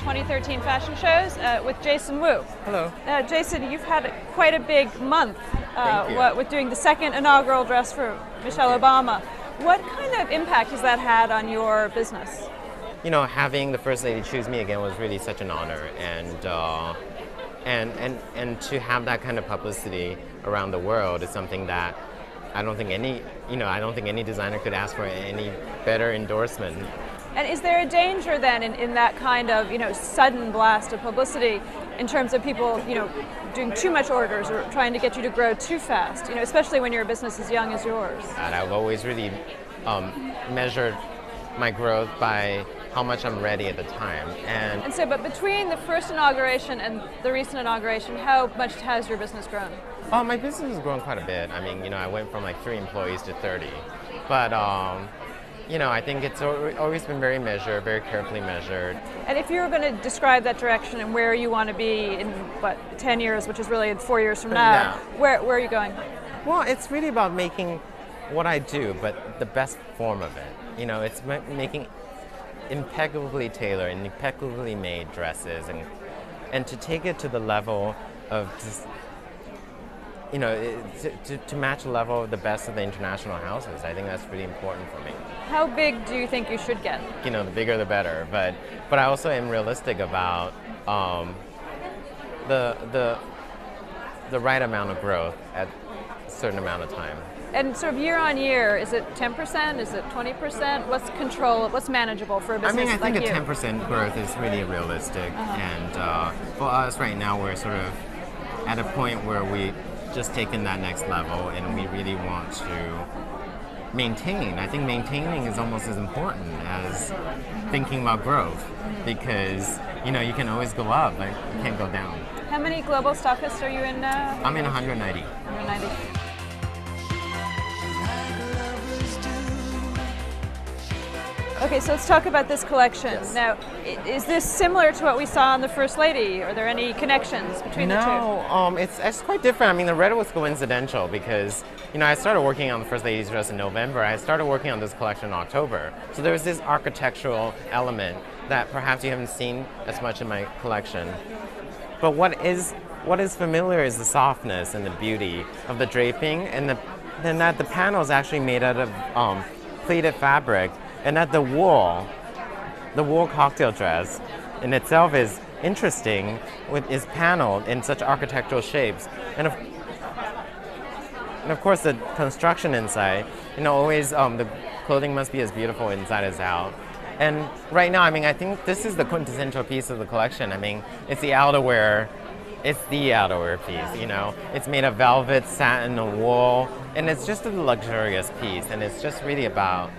2013 fashion shows with Jason Wu. Hello. Jason, you've had quite a big month Thank you. with doing the second inaugural dress for Michelle Obama. What kind of impact has that had on your business? You know, having the First Lady choose me again was really such an honor, and to have that kind of publicity around the world is something that I don't think any designer could ask for any better endorsement. And is there a danger then in that kind of sudden blast of publicity in terms of people doing too much orders or trying to get you to grow too fast? Especially when you're a business as young as yours. And I've always really measured my growth by how much I'm ready at the time. And so, but between the first inauguration and the recent inauguration, how much has your business grown? My business has grown quite a bit. I mean, I went from like 3 employees to 30. But, I think it's always been very measured, very carefully measured. And if you were going to describe that direction and where you want to be in, 10 years, which is really in 4 years from now, Yeah. where are you going? Well, it's really about making what I do, but the best form of it. It's making impeccably tailored and impeccably made dresses, and to take it to the level of just, to match the level of the best of the international houses. I think that's really important for me. How big do you think you should get? The bigger the better, but I also am realistic about the right amount of growth at a certain amount of time. And sort of year on year, is it 10%? Is it 20%? What's manageable for a business like you? I think a 10% growth is really realistic. And for us right now, we're sort of at a point where we just taken that next level and we really want to maintain. I think maintaining is almost as important as thinking about growth, because you can always go up, but you can't go down. How many global stockists are you in now? I'm in 190. 190. Okay, so let's talk about this collection. Yes. Now, is this similar to what we saw on the First Lady? Are there any connections between the two? No, it's quite different. I mean, the red was coincidental because, I started working on the First Lady's dress in November. I started working on this collection in October. So there was this architectural element that perhaps you haven't seen as much in my collection. But what is familiar is the softness and the beauty of the draping, and that the panel is actually made out of pleated fabric. And that the wool cocktail dress in itself is interesting, is paneled in such architectural shapes. And of course the construction inside, always the clothing must be as beautiful inside as out. And right now, I think this is the quintessential piece of the collection. It's the outerwear. It's the outerwear piece, It's made of velvet, satin, and wool. And it's just a luxurious piece. And it's just really about,